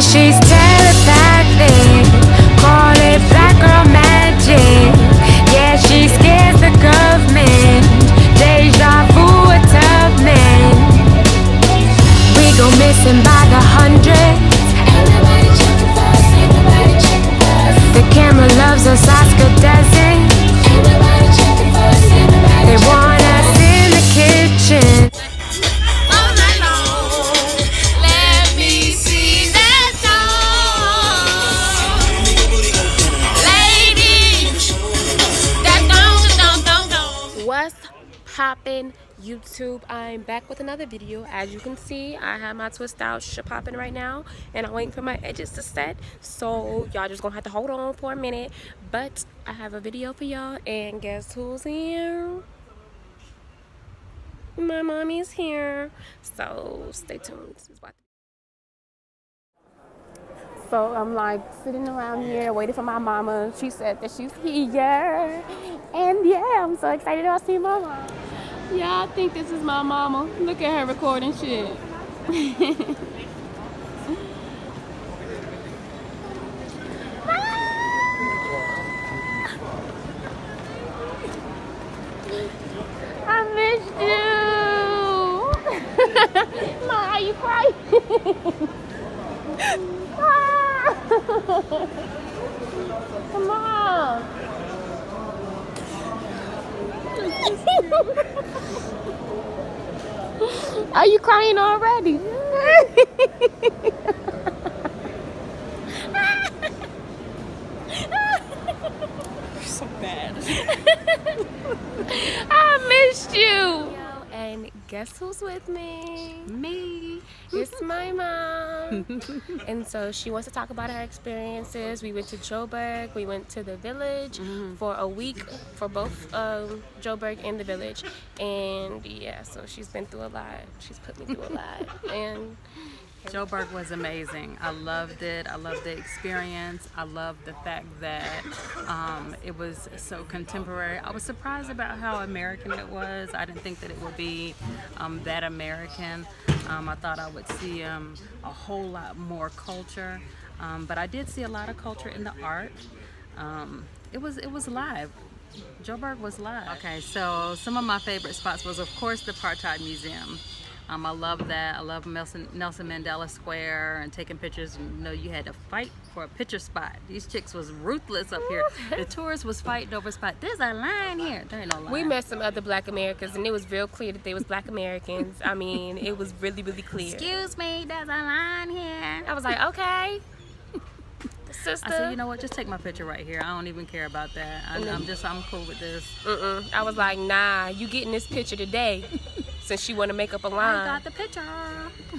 she's telepathic. Call it black girl magic. Yeah, she scares the government. Deja vu a tough man. We go missing by the hundreds. The camera loves us, Oscar doesn't. They want us in the kitchen. All night long, let me see that song. Ladies, that don't. What's poppin', YouTube? I'm back with another video. As you can see, I have my twist out popping right now, and I'm waiting for my edges to set, so y'all just gonna have to hold on for a minute. But I have a video for y'all, and guess who's here? My mommy's here, so stay tuned. So I'm like sitting around here waiting for my mama. She said that she's here, and yeah, I'm so excited to see mama. Yeah, I think this is my mama. Look at her recording shit. I missed you. Ma, are you crying? Come on. Are you crying already? So bad. I missed you. And guess who's with me? Me. It's my mom. And so she wants to talk about her experiences. We went to Joburg. We went to the village for a week for both Joburg and the village. And yeah, so she's been through a lot. She's put me through a lot. And Joburg was amazing. I loved it. I loved the experience. I loved the fact that it was so contemporary. I was surprised about how American it was. I didn't think that it would be that American. I thought I would see a whole lot more culture, but I did see a lot of culture in the art. It was live. Joburg was live. Okay, so some of my favorite spots was, of course, the Apartheid Museum. I love that. I love Nelson Mandela Square and taking pictures. You know, you had to fight for a picture spot. These chicks was ruthless up here. The tourists was fighting over a spot. There's a line here. There ain't no line. we met some other Black Americans, and it was real clear that they was Black Americans. I mean, it was really, really clear. Excuse me, there's a line here. I was like, okay, sister. I said, you know what? Just take my picture right here. I don't even care about that. I'm cool with this. I was like, nah, you getting this picture today. Since she want to make up a line. I got the picture.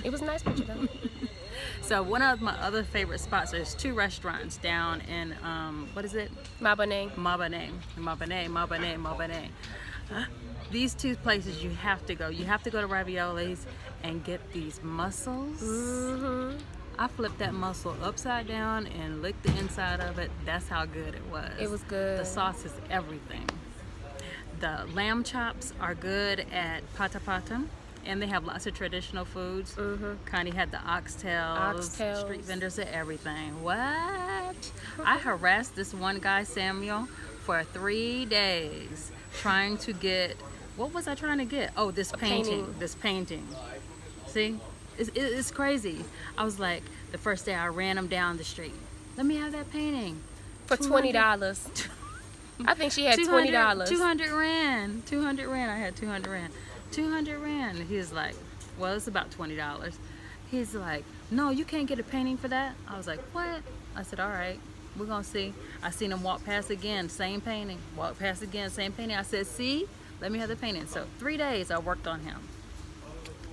It was a nice picture though. So one of my other favorite spots, there's two restaurants down in what is it? Mabane. These two places you have to go. You have to go to Raviolis and get these mussels. I flipped that mussel upside down and licked the inside of it. That's how good it was. It was good. The sauce is everything. The lamb chops are good at Pata Pata, and they have lots of traditional foods. Connie had the oxtails, street vendors at everything. What? I harassed this one guy, Samuel, for 3 days trying to get, what was I trying to get? Oh, this painting. This painting. See? It's crazy. I was like, the first day I ran him down the street. Let me have that painting. For $20. I think she had $20. 200 rand. 200 rand. I had 200 rand. 200 rand. He was like, well, it's about $20. He's like, no, you can't get a painting for that. I was like, what? I said, all right, we're gonna see. I seen him walk past again, same painting. Walk past again, same painting. I said, see, let me have the painting. So 3 days I worked on him.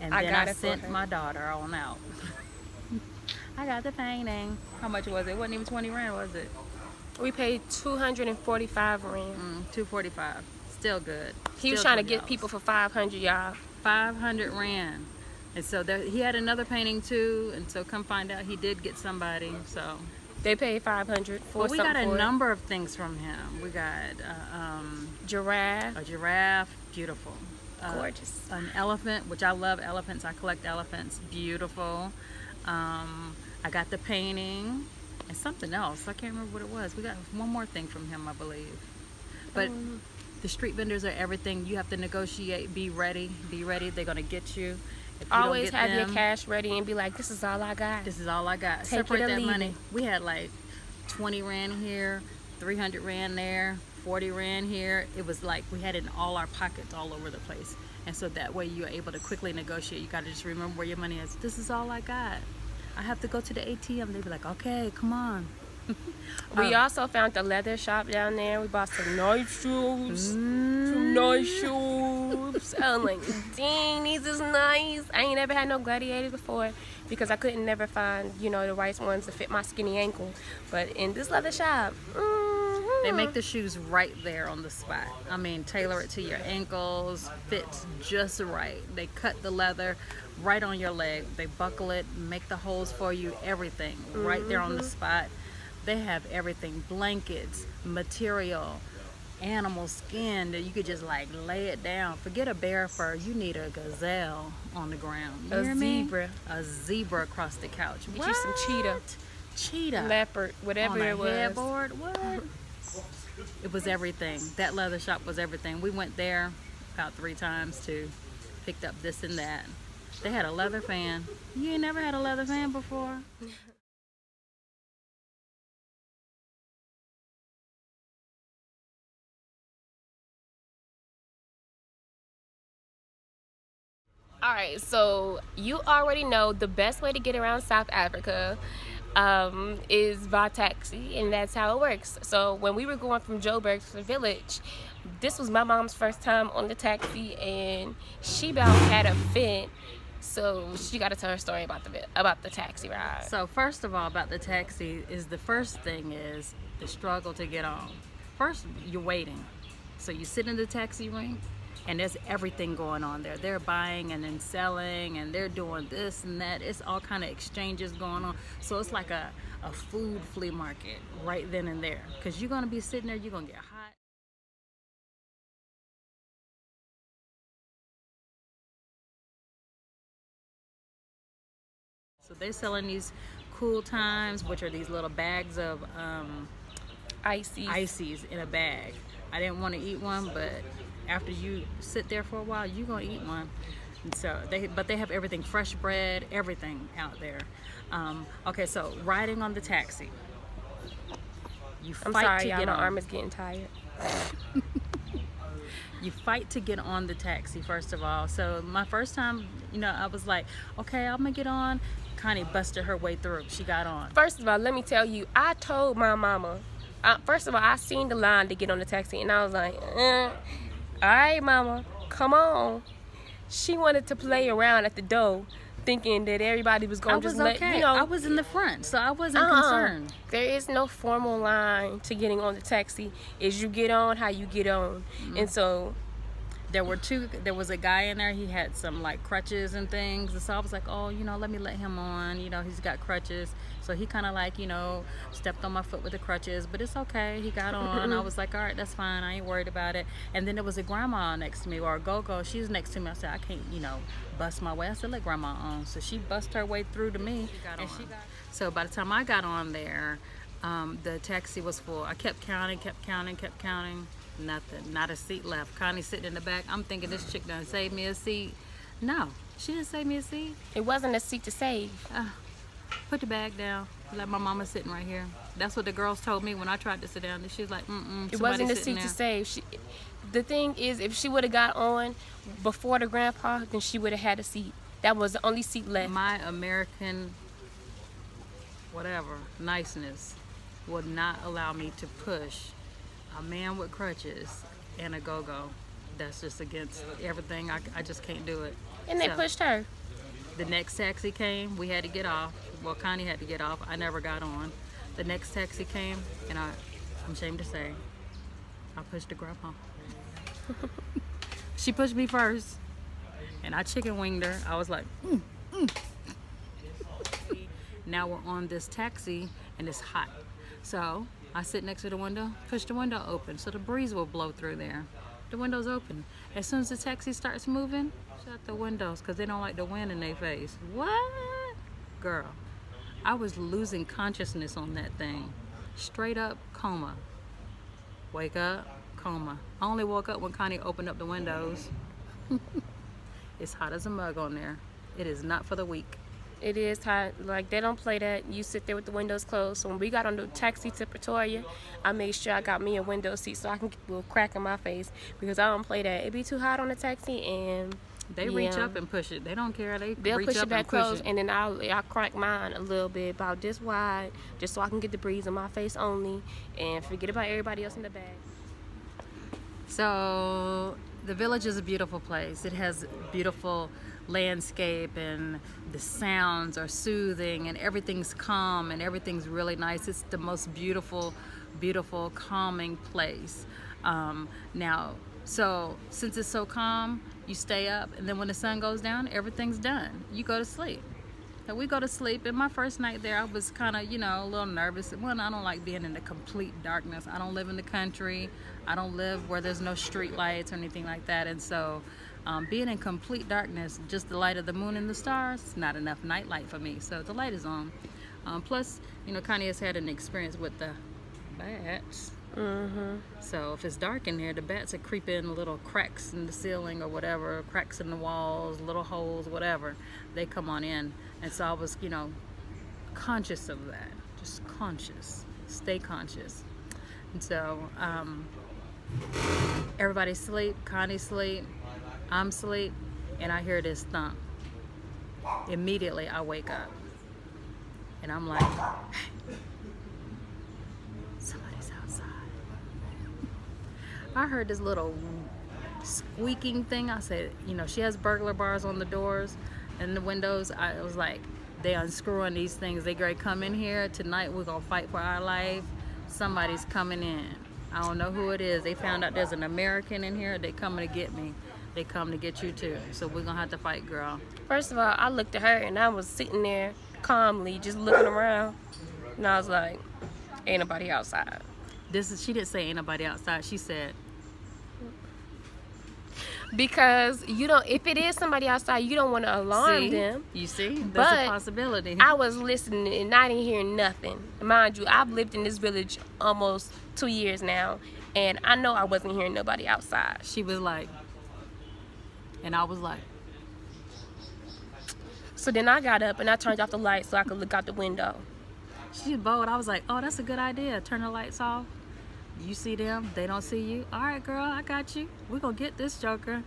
And then I sent my daughter on out. I got the painting. How much was it? It wasn't even 20 rand, was it? We paid 245 rand. 245. Still good. He was trying to get people for 500, y'all. 500 rand. And so there, he had another painting too. And so come find out, he did get somebody. So they paid 500 for. Well, we got a number of things from him. We got giraffe. A giraffe, beautiful. Gorgeous. An elephant, which I love elephants. I collect elephants. Beautiful. I I got the painting and something else. I can't remember what it was. We got one more thing from him, I believe. But the street vendors are everything. You have to negotiate. Be ready. Be ready. They're gonna get you. If you Always don't get have them, your cash ready and be like, this is all I got. this is all I got. Take Separate it or that leave money. it. We had like 20 Rand here, 300 Rand there, 40 Rand here. It was like we had it in all our pockets all over the place. And so that way you're able to quickly negotiate. You got to just remember where your money is. This is all I got. I have to go to the ATM. They'd be like, okay, come on. We also found the leather shop down there. We bought some nice shoes. Some nice shoes. I'm like, dang, these is nice. I ain't never had no gladiators before because I couldn't never find, you know, the right ones to fit my skinny ankle. But in this leather shop, They make the shoes right there on the spot. I mean, tailor it to your ankles, fits just right. They cut the leather right on your leg. They buckle it, make the holes for you, everything right there on the spot. They have everything, blankets, material, animal skin that you could just like lay it down. Forget a bear fur, you need a gazelle on the ground. You a hear me? zebra. A zebra across the couch. Get you some cheetah. Cheetah. Leopard, whatever On a it was. headboard. What? It was everything. That leather shop was everything. We went there about 3 times too. Picked up this and that. They had a leather fan. You ain't never had a leather fan before? All right, so you already know the best way to get around South Africa is by taxi, and that's how it works. So when we were going from Joburg to the village, this was my mom's first time on the taxi, and she about had a fit. So she got to tell her story about the taxi ride. So first of all, about the taxi is the first thing is the struggle to get on. First, you're waiting. So you sit in the taxi rank, and there's everything going on there. They're buying and then selling, and they're doing this and that. It's all kind of exchanges going on. So it's like a food flea market right then and there. Because you're going to be sitting there, you're going to get hot. So they're selling these cool times, which are these little bags of ices in a bag. I didn't want to eat one, but after you sit there for a while, you're gonna eat one. And so they have everything, fresh bread, everything out there. Okay, so riding on the taxi, I'm sorry, y'all, my arm is getting tired. You fight to get on the taxi, first of all. So my first time, you know, I was like, okay, I'm gonna get on. Connie busted her way through. She got on. First of all, let me tell you, I told my mama, first of all, I seen the line to get on the taxi, and I was like, all right, mama, come on. She wanted to play around at the door, thinking that everybody was going to just let, you know. I was in the front, so I wasn't concerned. There is no formal line to getting on the taxi. Is you get on how you get on. And so there was a guy in there, he had some like crutches and things, and so I was like, oh, you know, let me let him on, you know, he's got crutches. So he kind of like, you know, stepped on my foot with the crutches, but it's okay, he got on. I was like, all right, that's fine, I ain't worried about it. And then there was a grandma next to me, or a go-go, she's next to me. I said, I can't, you know, bust my way. I said, let grandma on. So she bust her way through to me. So by the time I got on there, the taxi was full. I kept counting. Nothing, not a seat left. Connie sitting in the back. I'm thinking this chick done saved me a seat. No, she didn't save me a seat. it wasn't a seat to save. Put the bag down. Let my mama sitting right here. That's what the girls told me when I tried to sit down. She was like, It wasn't a seat to save. The thing is, if she would have got on before the grandpa, then she would have had a seat. That was the only seat left. My American, whatever, niceness would not allow me to push a man with crutches and a go-go. That's just against everything. I just can't do it. And they pushed her. The next taxi came, we had to get off. Well, Connie had to get off. I never got on. The next taxi came, and I'm ashamed to say, I pushed the grandpa. She pushed me first, and I chicken winged her. I was like, Now we're on this taxi, and it's hot. So I sit next to the window, push the window open so the breeze will blow through there. The window's open. As soon as the taxi starts moving, shut the windows because they don't like the wind in their face. What? Girl, I was losing consciousness on that thing. Straight up coma. Wake up, coma. I only woke up when Connie opened up the windows. It's hot as a mug on there. It is not for the weak. It is hot. Like, they don't play that. You sit there with the windows closed. So when we got on the taxi to Pretoria, I made sure I got me a window seat so I can get a little crack in my face, because I don't play that. It be too hot on the taxi, and they reach up and push it. They don't care. They'll reach push up it back and push close, it. and then I'll crank mine a little bit, about this wide, just so I can get the breeze in my face only, and forget about everybody else in the bag. So the village is a beautiful place. It has beautiful landscape, and the sounds are soothing, and everything's calm, and everything's really nice. It's the most beautiful, calming place. Now, so since it's so calm, you stay up, and then when the sun goes down, everything's done. You go to sleep. So we go to sleep, and my first night there, I was kind of, you know, a little nervous. One, I don't like being in the complete darkness. I don't live in the country. I don't live where there's no street lights or anything like that, and so being in complete darkness, just the light of the moon and the stars, it's not enough night light for me. So the light is on. Plus, you know, Connie has had an experience with the bats. So if it's dark in there, the bats are creeping little cracks in the ceiling or whatever, cracks in the walls, little holes, whatever. They come on in. And so I was, you know, conscious of that. Just conscious. Stay conscious. And so everybody sleep, Connie sleep, I'm asleep, and I hear this thump. Immediately I wake up, and I'm like, hey, somebody's outside. I heard this little squeaking thing. I said, you know, she has burglar bars on the doors and the windows. I was like, they unscrewing these things. They gonna come in here tonight. We're gonna fight for our life. Somebody's coming in. I don't know who it is. They found out there's an American in here. They coming to get me. They come to get you too. So we're gonna have to fight, girl. First of all, I looked at her, and I was sitting there calmly, just looking around, and I was like, ain't nobody outside. She didn't say ain't nobody outside. She said, because you don't, if it is somebody outside, you don't want to alarm them. You see, that's But a possibility. I was listening, and I didn't hear nothing. Mind you, I've lived in this village almost 2 years now, and I know I wasn't hearing nobody outside. She was like, and I was like. So then I got up and I turned off the light so I could look out the window. She's bold. I was like, oh, that's a good idea. Turn the lights off. You see them, they don't see you. All right, girl, I got you. We're gonna get this joker.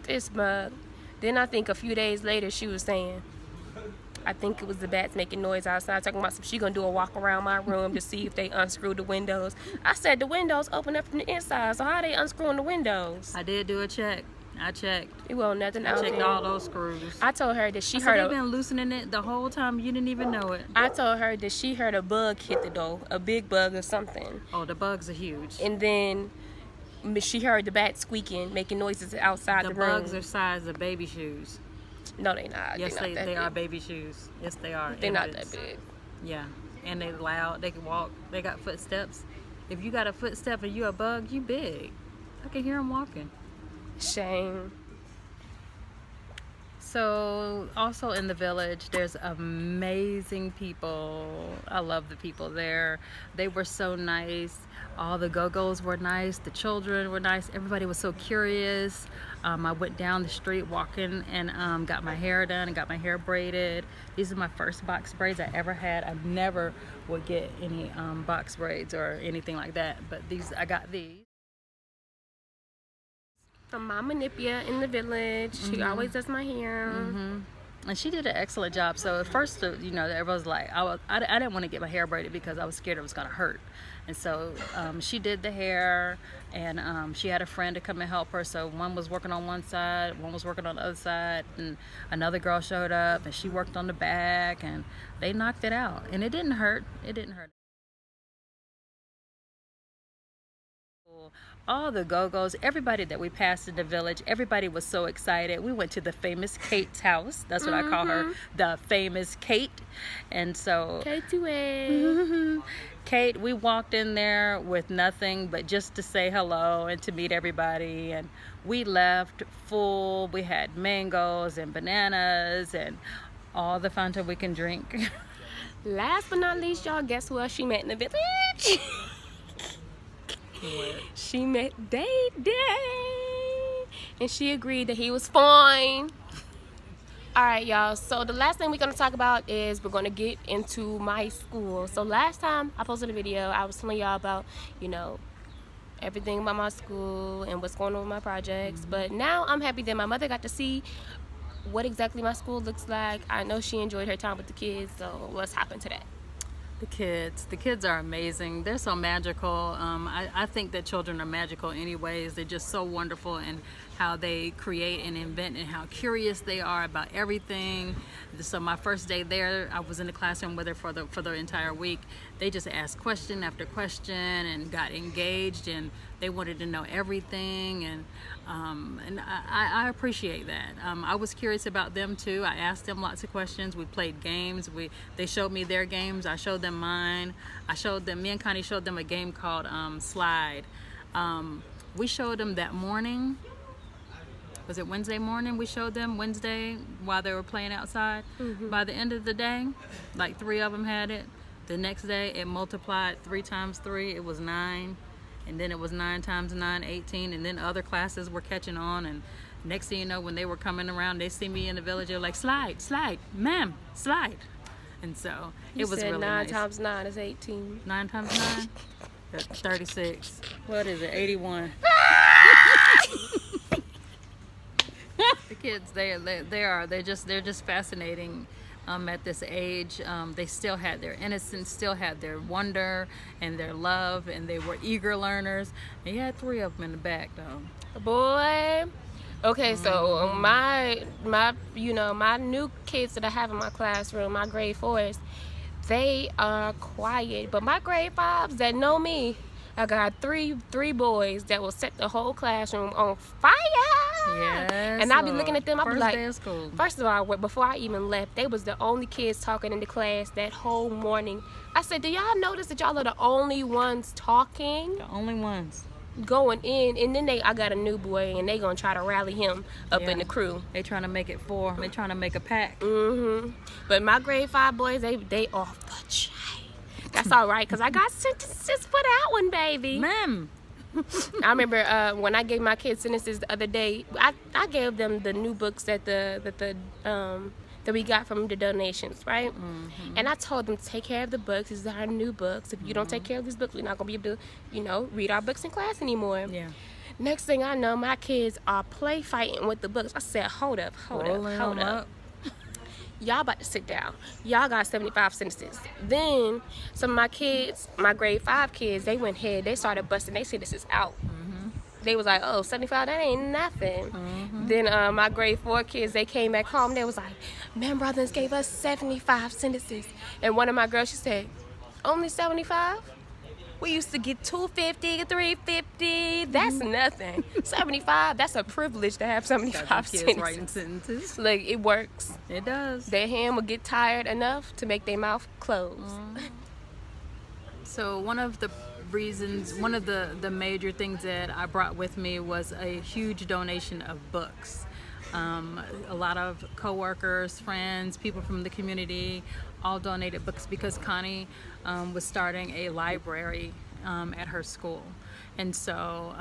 This mug. Then I think a few days later she was saying, I think it was the bats making noise outside, talking about she gonna do a walk around my room to see if they unscrew the windows. I said the windows open up from the inside, so how are they unscrewing the windows? I did do a check. I checked. It wasn't nothing I out checked there. all those screws. I told her that she So heard they've been loosening it the whole time. You didn't even know it. I told her that she heard a bug hit the door, a big bug or something. Oh, the bugs are huge. And then she heard the bat squeaking, making noises outside the room. The bugs are size of baby shoes. No, they not. Yes, they they are baby shoes. Yes, they are. They're not that big. Yeah, and they're loud. They can walk. They got footsteps. If you got a footstep and you a bug, you big. I can hear them walking. Shame. So also in the village, there's amazing people. I love the people there. They were so nice. All the go-go's were nice. The children were nice. Everybody was so curious. I went down the street walking and got my hair done and got my hair braided. These are my first box braids I ever had. I never would get any box braids or anything like that, but I got these. From Mama Nipia in the village. She always does my hair. And she did an excellent job. So at first, you know, everybody was like, I didn't want to get my hair braided because I was scared it was going to hurt. And so she did the hair, and she had a friend to come and help her. So one was working on one side, one was working on the other side, and another girl showed up, and she worked on the back, and they knocked it out. And it didn't hurt. It didn't hurt. All the go-go's, everybody that we passed in the village, everybody was so excited. We went to the famous Kate's house. That's what I call her, the famous Kate. And so Kate, we walked in there with nothing but just to say hello and to meet everybody, and we left full. We had mangoes and bananas and all the Fanta we can drink. Last but not least, y'all, guess who else she met in the village? She met Day Day, and she agreed that he was fine. All right, y'all, so the last thing we're going to talk about is we're going to get into my school. So last time I posted a video, I was telling y'all about, you know, everything about my school and what's going on with my projects. But now I'm happy that my mother got to see what exactly my school looks like. I know she enjoyed her time with the kids, so let's hop into that. The kids are amazing. They're so magical. I think that children are magical anyways. They're just so wonderful in how they create and invent and how curious they are about everything. So my first day there, I was in the classroom with her for the entire week. They just asked question after question and got engaged, and they wanted to know everything, and I appreciate that. I was curious about them too. I asked them lots of questions. We played games. They showed me their games. I showed them mine. Me and Connie showed them a game called Slide. We showed them that morning. Was it Wednesday morning? We showed them Wednesday while they were playing outside. By the end of the day, like 3 of them had it. The next day it multiplied 3 times 3. It was 9. And then it was 9 times 9, 18. And then other classes were catching on. And next thing you know, when they were coming around, they see me in the village. They're like, slide, ma'am, slide. And so it was really nice. 9 times 9 is 18. 9 times 9? That's 36. What is it? 81. The kids, they're just fascinating. At this age, they still had their innocence, still had their wonder and their love, and they were eager learners. And you had 3 of them in the back, though. Boy. Okay, so my new kids that I have in my classroom, my grade 4s, they are quiet. But my grade 5s that know me, I got three boys that will set the whole classroom on fire. Yes. And I'll be looking at them, I'll be like, day of school. First of all, before I even left, they was the only kids talking in the class that whole morning. I said, do y'all notice that y'all are the only ones talking? The only ones. Going in, and then I got a new boy, and they gonna try to rally him up in the crew. They trying to make it 4. They trying to make a pack. But my grade 5 boys, they off the chain. That's all right, because I got sentences for that one, baby. Ma'am. I remember when I gave my kids sentences the other day, I gave them the new books that we got from the donations, right? And I told them, take care of the books. These are our new books. If you don't take care of these books, we're not going to be able to, read our books in class anymore. Yeah. Next thing I know, my kids are play fighting with the books. I said, hold up. Y'all about to sit down. Y'all got 75 sentences. Then some of my kids, my grade 5 kids, they went ahead. They started busting their sentences out. They was like, oh, 75, that ain't nothing. Then my grade 4 kids, they came back home. They was like, man, brothers gave us 75 sentences. And one of my girls, she said, only 75? We used to get 250, 350. That's nothing. 75, that's a privilege to have 75 sentences. Writing sentences. Like, it works. It does. Their hand will get tired enough to make their mouth close. So one of the major things that I brought with me was a huge donation of books. A lot of co-workers, friends, people from the community all donated books because Connie was starting a library at her school. And so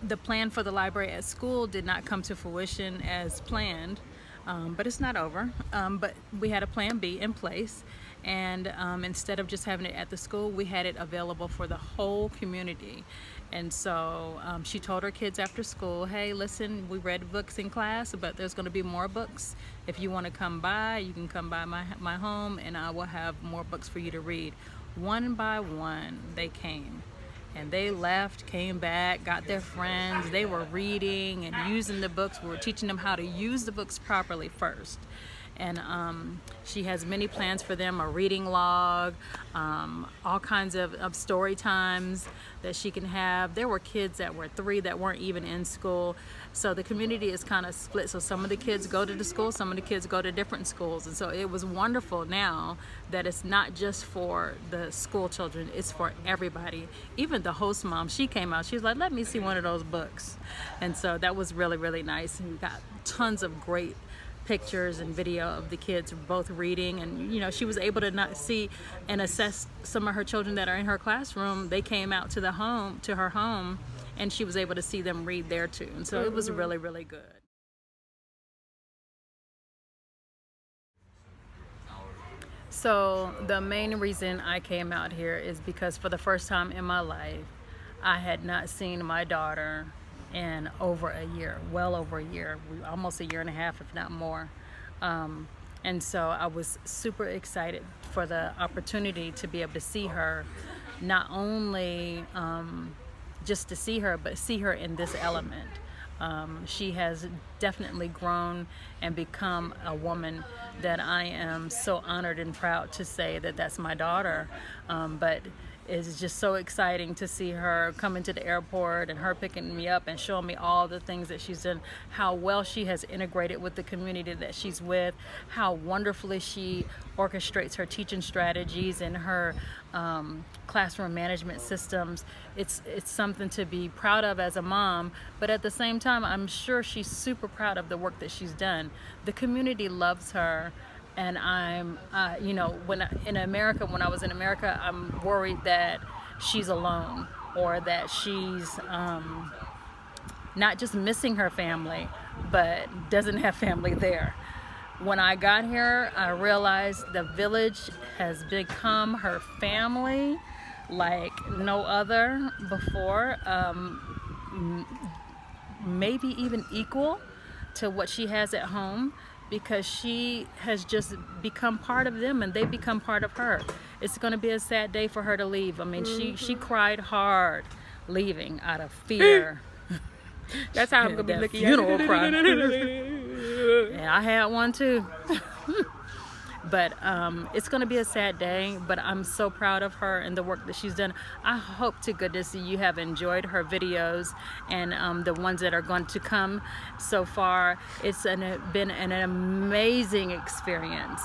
the plan for the library at school did not come to fruition as planned, but it's not over. But we had a plan B in place. And instead of just having it at the school, we had it available for the whole community. And so she told her kids after school, hey, listen, we read books in class, but there's going to be more books. If you want to come by, you can come by my home, and I will have more books for you to read. One by one, they came. And they left, came back, got their friends. They were reading and using the books. We were teaching them how to use the books properly first. And she has many plans for them, a reading log, all kinds of story times that she can have. There were kids that were 3 that weren't even in school. So the community is kind of split. So some of the kids go to the school, some of the kids go to different schools. And so it was wonderful now that it's not just for the school children, it's for everybody. Even the host mom, she came out, she was like, let me see one of those books. And so that was really, really nice. And we got tons of great pictures and video of the kids both reading, and you know, she was able to not see and assess some of her children that are in her classroom. They came out to her home, and she was able to see them read there too, and so it was really, really good. So the main reason I came out here is because for the first time in my life, I had not seen my daughter in over a year, well over a year, almost a year and a half, if not more. And so I was super excited for the opportunity to be able to see her, not only just to see her, but see her in this element. She has definitely grown and become a woman that I am so honored and proud to say that that's my daughter. But it's just so exciting to see her coming to the airport and her picking me up and showing me all the things that she's done, how well she has integrated with the community that she's with, how wonderfully she orchestrates her teaching strategies and her classroom management systems. It's something to be proud of as a mom, but at the same time, I'm sure she's super proud of the work that she's done. The community loves her. And I'm, you know, when I was in America, I'm worried that she's alone, or that she's not just missing her family, but doesn't have family there. When I got here, I realized the village has become her family like no other before, maybe even equal to what she has at home, because she has just become part of them and they become part of her. It's going to be a sad day for her to leave. I mean, she cried hard leaving out of fear. That's how I'm going to be looking funeral at it. cry. Yeah, I had one too. But it's going to be a sad day, but I'm so proud of her and the work that she's done. I hope to goodness you have enjoyed her videos and the ones that are going to come so far. It's been an amazing experience.